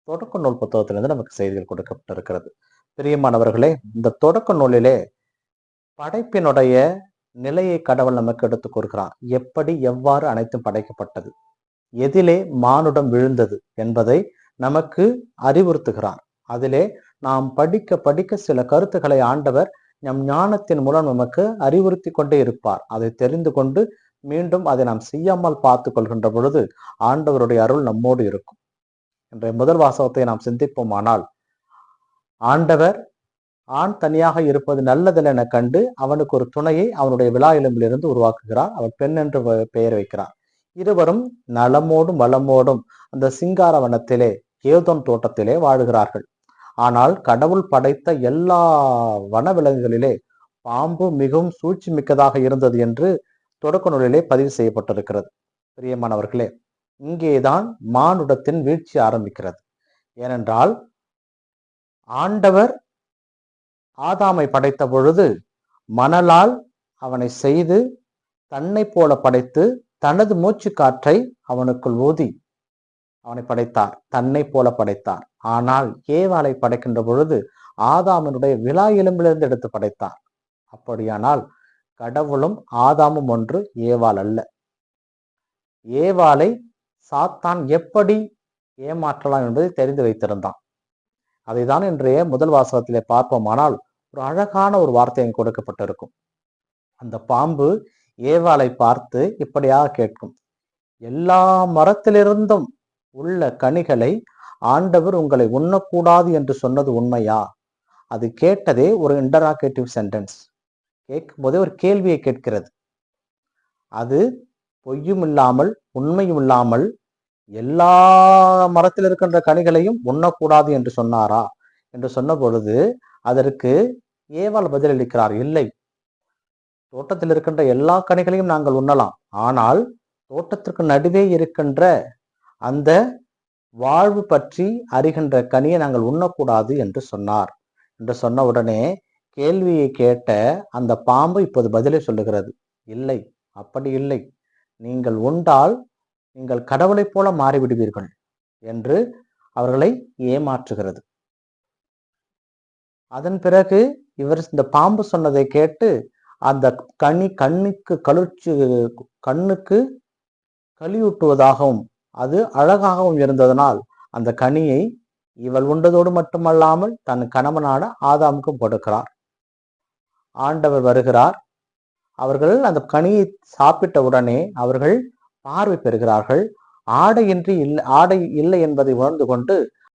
தொடக்க நூல் புத்தகத்திலிருந்து நமக்கு செய்திகள் கொடுக்கப்பட்டிருக்கிறது. பிரியமானவர்களே, இந்த தொடக்க நூலிலே படைப்பினுடைய நிலையை கடவுள் நமக்கு எடுத்துக் கூறுகிறார். எப்படி எவ்வாறு அனைத்தும் படைக்கப்பட்டது, எதிலே மானுடம் விழுந்தது என்பதை நமக்கு அறிவுறுத்துகிறார். அதிலே நாம் படிக்க படிக்க சில கருத்துக்களை ஆண்டவர் நம் ஞானத்தின் மூலம் நமக்கு அறிவுறுத்தி கொண்டே இருப்பார். அதை தெரிந்து கொண்டு மீண்டும் அதை நாம் செய்யாமல் பார்த்து கொள்கின்ற பொழுது ஆண்டவருடைய அருள் நம்மோடு இருக்கும். இன்றைய முதல் வாசகத்தை நாம் சிந்திப்போமானால், ஆண்டவர் ஆண் தனியாக இருப்பது நல்லதென என கண்டு அவனுக்கு ஒரு துணையை அவனுடைய விலா எலும்பிலிருந்து உருவாக்குகிறார். அவன் பெண் என்று பெயர் வைக்கிறார். இருவரும் நலமோடும் வளமோடும் அந்த சிங்கார வனத்திலே, ஏதோன் தோட்டத்திலே வாழுகிறார்கள். ஆனால் கடவுள் படைத்த எல்லா வனவிலங்குகளிலே பாம்பு மிகவும் சூழ்ச்சி மிக்கதாக இருந்தது என்று தொடக்க நூலிலே பதிவு செய்யப்பட்டிருக்கிறது. பிரியமானவர்களே, இங்கேதான் மானுடத்தின் வீழ்ச்சி ஆரம்பிக்கிறது. ஏனென்றால் ஆண்டவர் ஆதாமை படைத்த பொழுது மணலால் அவனை செய்து தன்னை போல படைத்து தனது மூச்சு காற்றை அவனுக்குள் ஊதி அவனை படைத்தார், தன்னை போல படைத்தார். ஆனால் ஏவாளை படைக்கின்ற பொழுது ஆதாமினுடைய விலா எலும்பிலிருந்து எடுத்து படைத்தார். அப்படியானால் கடவுளும் ஆதாமும் ஒன்று, ஏவாள் அல்ல. ஏவாளை சாத்தான் எப்படி ஏமாற்றலாம் என்பதை தெரிந்து வைத்திருந்தான். அதைதான் இன்றைய முதல் வாசகத்திலே பார்ப்போமானால் ஒரு அழகான ஒரு வார்த்தை கொடுக்கப்பட்டிருக்கும். அந்த பாம்பு ஏவாளை பார்த்து இப்படியாக கேட்கும், எல்லா மரத்திலிருந்தும் உள்ள கனிகளை ஆண்டவர் உங்களை உண்ணக்கூடாது என்று சொன்னது உண்மையா? அது கேட்டதே ஒரு இன்டராகேட்டிவ் சென்டென்ஸ். கேட்கும் போதே ஒரு கேள்வியை கேட்கிறது. அது பொய்யும் இல்லாமல் உண்மையும் இல்லாமல் எல்லா மரத்தில் இருக்கின்ற கனிகளையும் உண்ணக்கூடாது என்று சொன்னாரா என்று சொன்ன பொழுது அதற்கு ஏவாள் பதிலளிக்கிறார், இல்லை, தோட்டத்தில் இருக்கின்ற எல்லா கனிகளையும் நாங்கள் உண்ணலாம், ஆனால் தோட்டத்திற்கு நடுவே இருக்கின்ற அந்த வாழ்வு பற்றி அறிகின்ற கனியை நாங்கள் உண்ணக்கூடாது என்று சொன்னார் என்று சொன்ன உடனே கேள்வியை கேட்ட அந்த பாம்பு இப்போது பதிலை சொல்லுகிறது, இல்லை, அப்படி இல்லை, நீங்கள் உண்டால் நீங்கள் கடவுளைப் போல மாறிவிடுவீர்கள் என்று அவர்களை ஏமாற்றுகிறது. அதன் பிறகு இவர் இந்த பாம்பு சொன்னதை கேட்டு அந்த கண்ணுக்கு களியூட்டுவதாகவும் அது அழகாகவும் இருந்ததனால் அந்த கனியை இவள் உண்டதோடு மட்டுமல்லாமல் தன் கணவனான ஆதாமுக்கும் கொடுக்கிறார். ஆண்டவர் வருகிறார். அவர்கள் அந்த கனியை சாப்பிட்ட உடனே அவர்கள் பார்வை பெறுகிறார்கள். ஆடை இல்லை என்பதை உணர்ந்து கொண்டு